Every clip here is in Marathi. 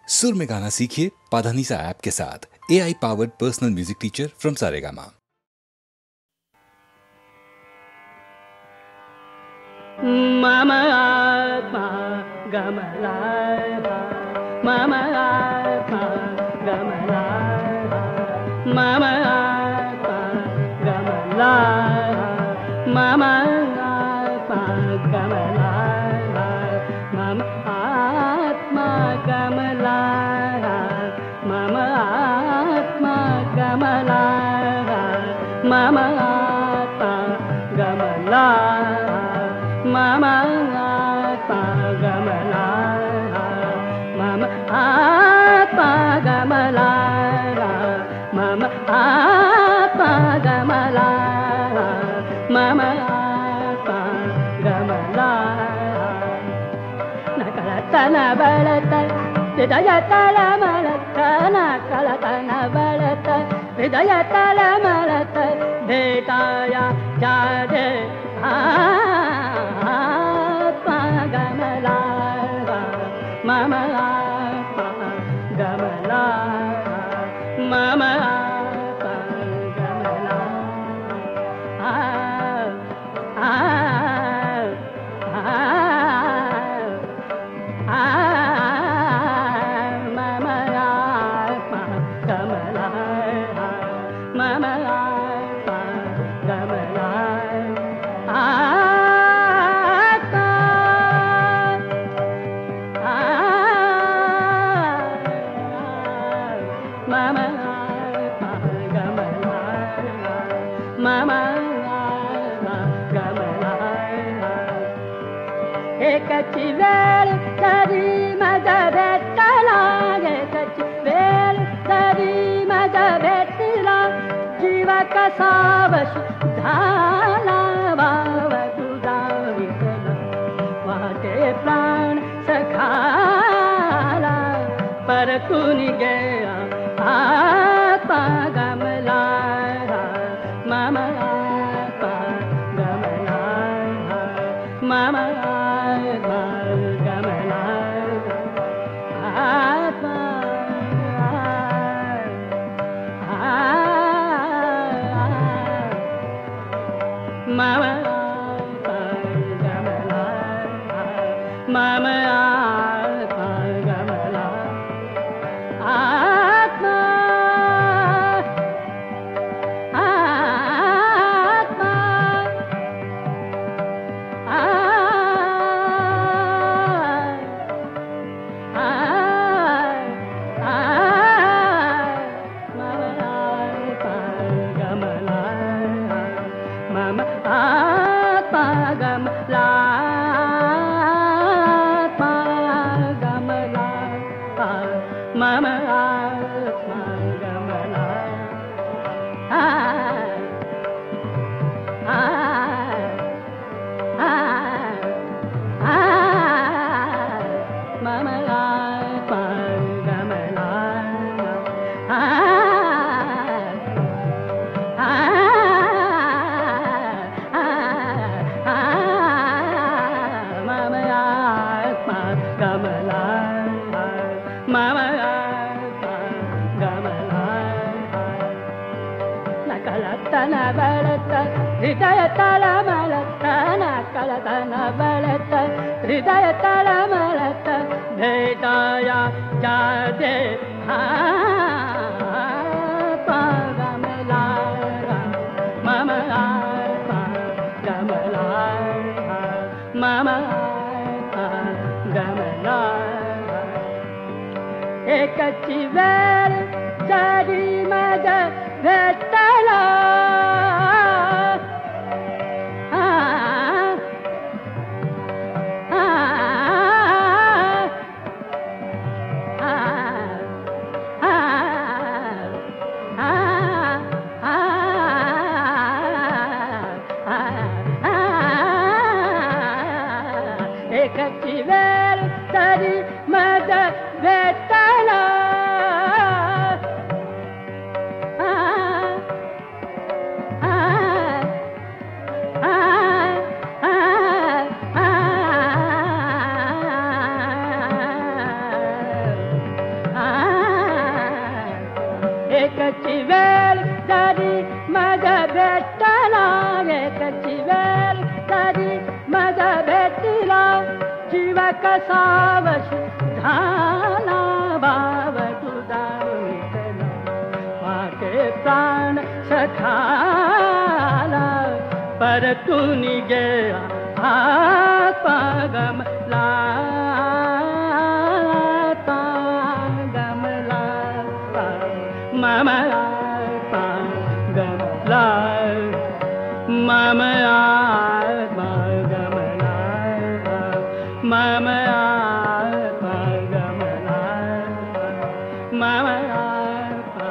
सुर में गाना सीखिए पाधानीसा ऐप के साथ। AI powered personal music teacher from Saregama. Mama Atma Gamalaya, Mama Atma Gamalaya, Mama Atma Gamalaya, Mama Atma Gamalaya, Mama Atma Gamalaya, Mama Atma Gamalaya, Mama Atma Gamalaya. Mama Atma Gamalaya, Mama Atma Gamalaya, Mama Atma Gamalaya, Mama Atma Gamalaya. Nakalata na balata, Hridayata la malata, Nakalata na balata, Hridayata la malata, Betaya jade. Atma Gamalaya, Mama Atma Gamalaya, Mama Atma Gamalaya. Mama Atma Gamalaya, Mama Atma Gamalaya. Ekachivel dari madabetala, ekachivel dari madabetala, jiva kasavash dhala bhava tudavitala, vate pran sakhala par tuni gaya Atma Gamalaya, Mama Atma Gamalaya, Mama Atma Gamalaya, Atma Mama Atma Gamalaya, Mama Atma Gamalaya. Atma, Atma, Mama Atma Gamalaya, Mama Atma Nakalatana balata, Hridayatala malata, Nakalatana balata, Hridayatala malata, Betaya jade Atma Gamalaya, Mama Atma Gamalaya, Mama Atma Gamalaya. Ekachivel dari madabetala, Ekachivel dari madabetala. कसावश झाला भाव तुझा विठला वाके प्राण सखाला परतून गेला आत्मा गमला मम आत्मा गमला मम आत्मा गमला मम आत्मा गमला मम आत्मा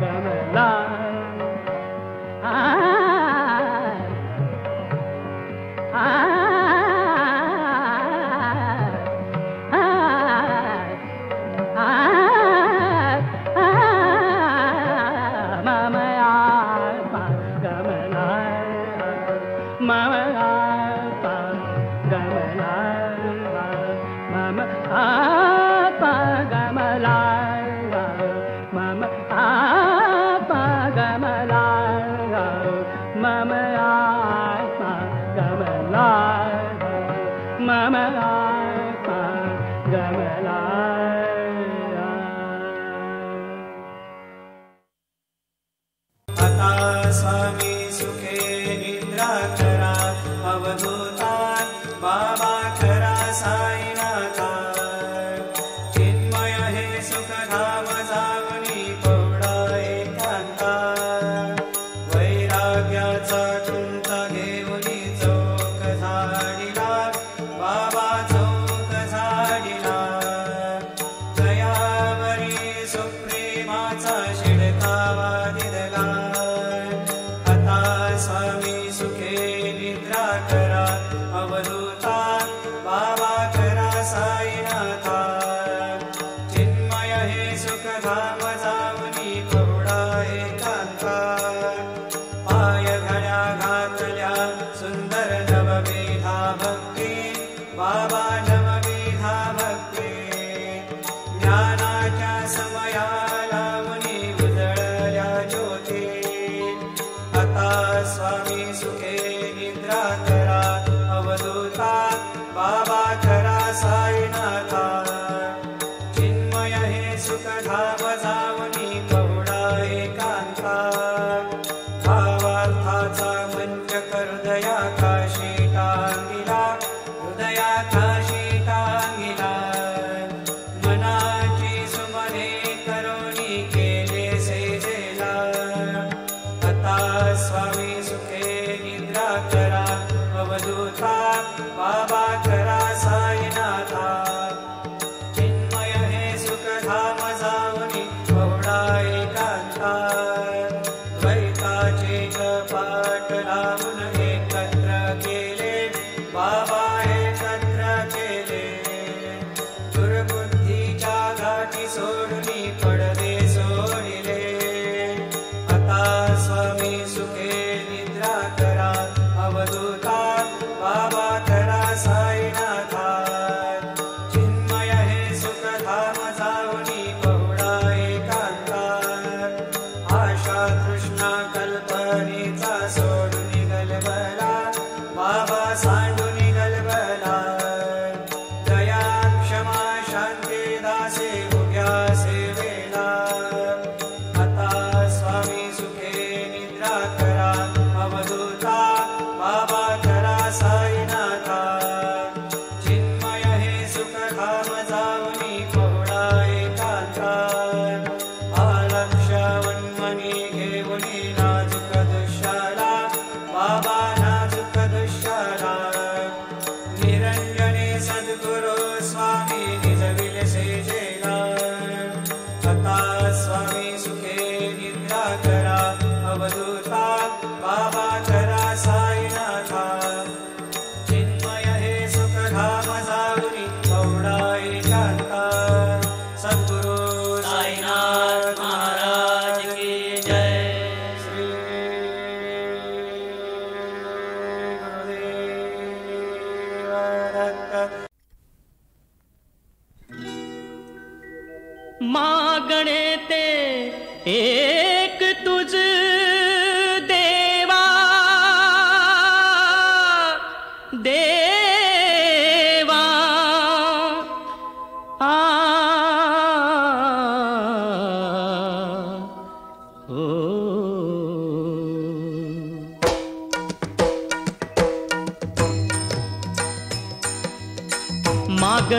गमला मागणे ते एक तुझ देवा देवा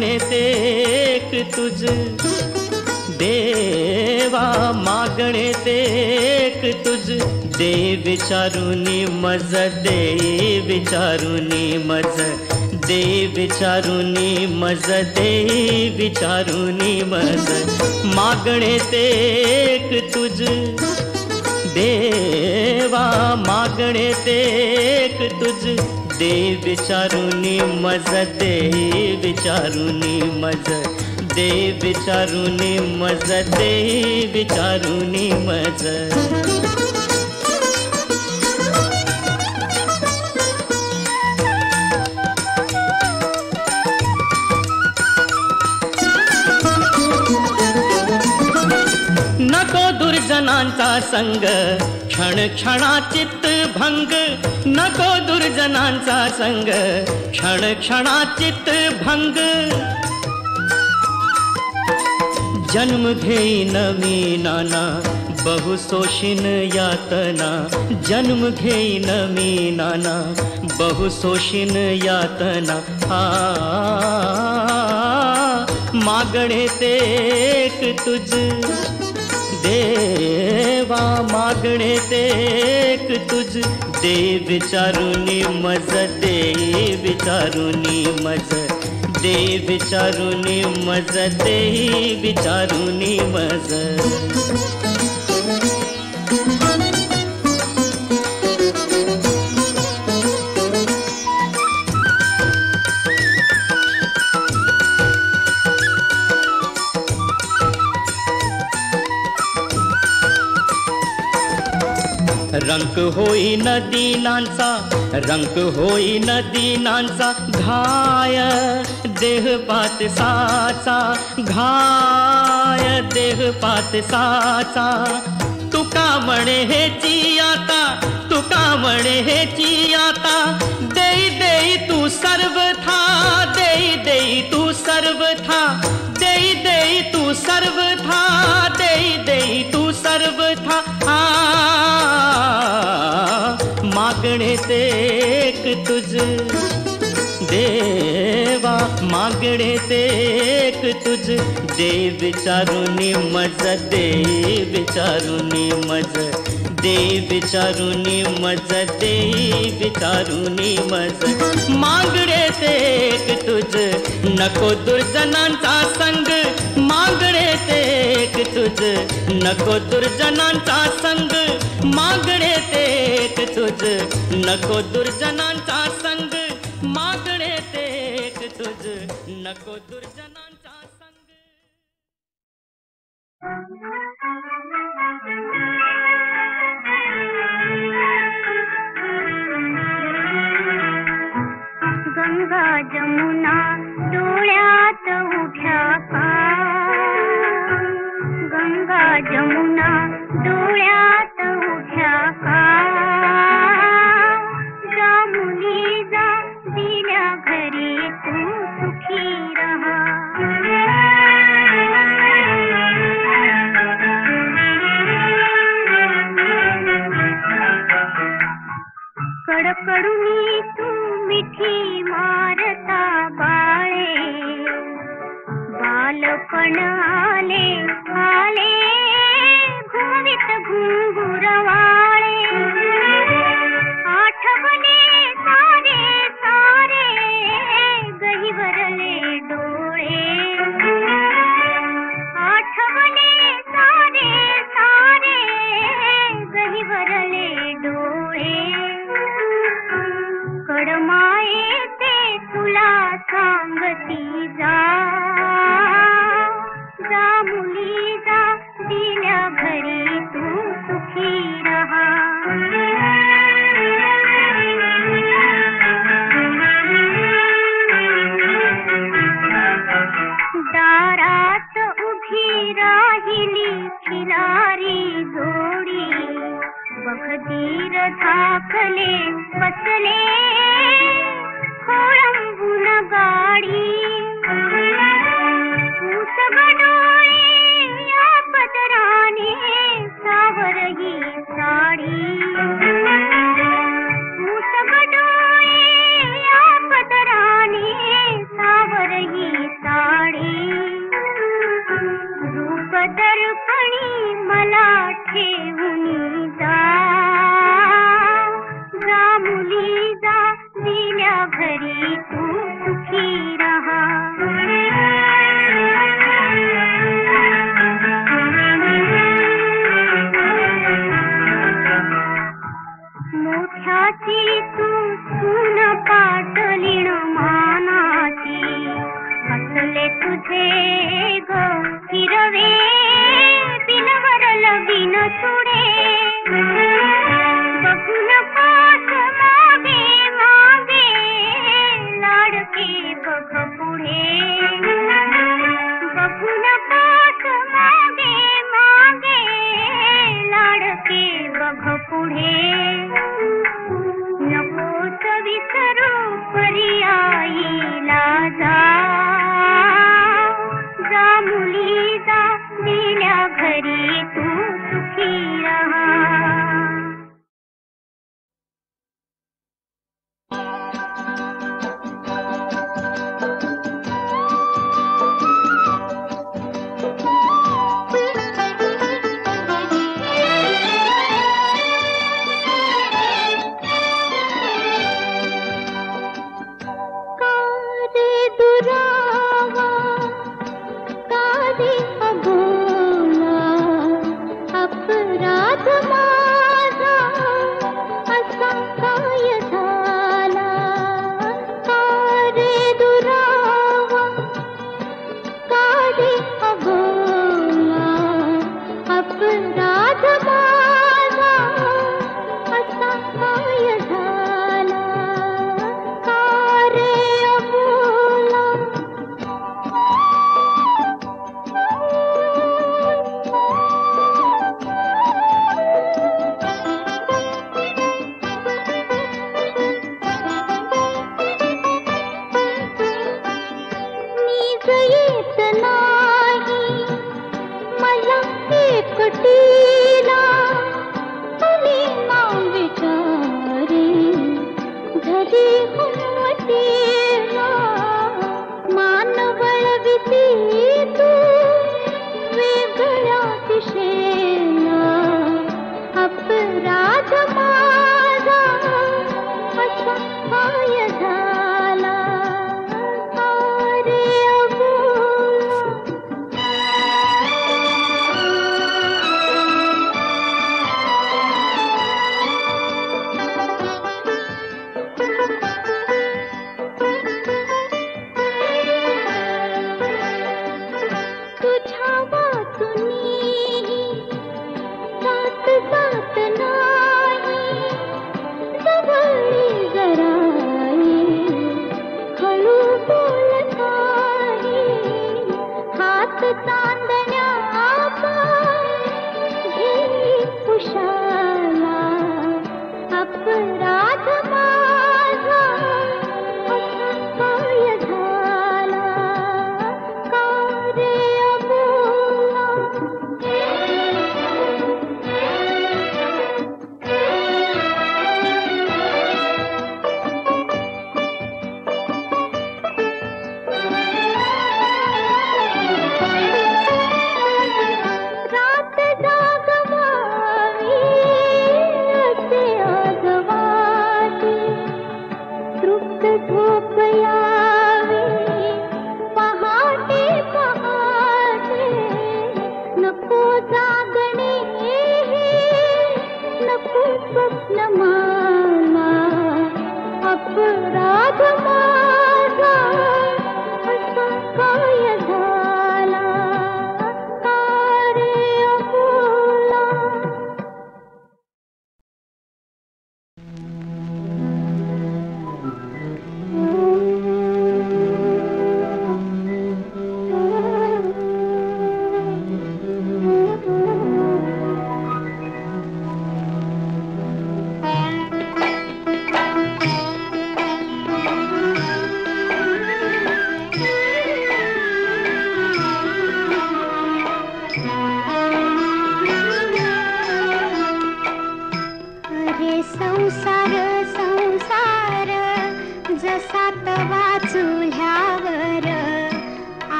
मागणे ते एक तुझ देवा, मागणे ते एक तुझ दे विचारुनी मज, दे विचारुनी मज, दे विचारुनी मज, दे विचारुनी मज, मागणे ते एक तुझ देवा, मागणे ते एक तुझ दे विचारुनी मज, दे विचारुनी मज, दे विचारुनी मज, दे विचारुनी मज. नको दुर्जनांचा संग, क्षण क्षणाचित भंग, नको दुर्जनांचा संग, क्षण क्षणाचित भंग. जन्म घेई नवी नाना, बहु शोषिन यातना, जन्म घेई नवी नाना, बहु शोषिन यातना. मागणे ते एक तुझ देवा, मागणे ते एक तुझ दे विचारुनी मज, दे विचारुनी मज, दे विचारुनी मज, दे विचारुनी मज. रंक होई नदीनांचा, रंक होई नदीनांचा, घाय देह पात साचा, घाय देह पात साचा. तुका म्हणे हेची आता, तुका म्हणे हेची आता, देई देई तू सर्वथा, देई देई तू सर्वथा, देई देई तू सर्वथा, देई देई तू सर्वथा. मागणे ते एक तुझ देवा, मागणे ते एक तुझ दे विचारुनी मज, दे विचारुनी मज, दे विचारुनी मज, दे विचारुनी मज. मागणे ते एक तुझ, नको दुर्जनांचा संग, मागणे ते एक तुझ, नको दुर्जनांचा संग, मागणे ते एक तुझ, नको दुर्जनांचा संग, मागणे ते एक तुझ, नको दुर्जनांचा संग. गंगा जमुना डोळ्यात उठ्या का, गंगा जमुना डोळ्यात उठ्या का, जा मुली जा दिल्या घरी तू सुखी रहा. कडकडुनी तू मिठी मारता बाळे, बालपण आले आले घुमवित घुंगुरवाळे. आठवले सारे सारे गहिवरले डोळे, आठवले सारे सारे गहिवरले डोळे. कडमायेचे तुला सांगती जा, जा मुली जा दिल्या घरी तू सुखी रहा. दारात उभी राहिली खिलारी जोडी, बघतीर धाकले बसले खोळंबून गाडी. उसगडोळे या पदराने सावरही साडी, उसगडोळे या पदराने सावरही साडी. दर्पणी मला ठेवून जा, जा मुली जा, दिल्या घरी तू सुखी रहा. मोठ्याची तू सून पाटलीण मानाची, असले तुझे ग हिरवे बिनवर लविन चुडे. बघू नकोस मागे मागे, लाडके बघ पुढे. बघू नकोस मागे मागे, लाडके बघ पुढे. नकोस विसरू पर्यायीला जा, जा मुली जा, दिल्या घरी तू सुखी रहा.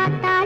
आता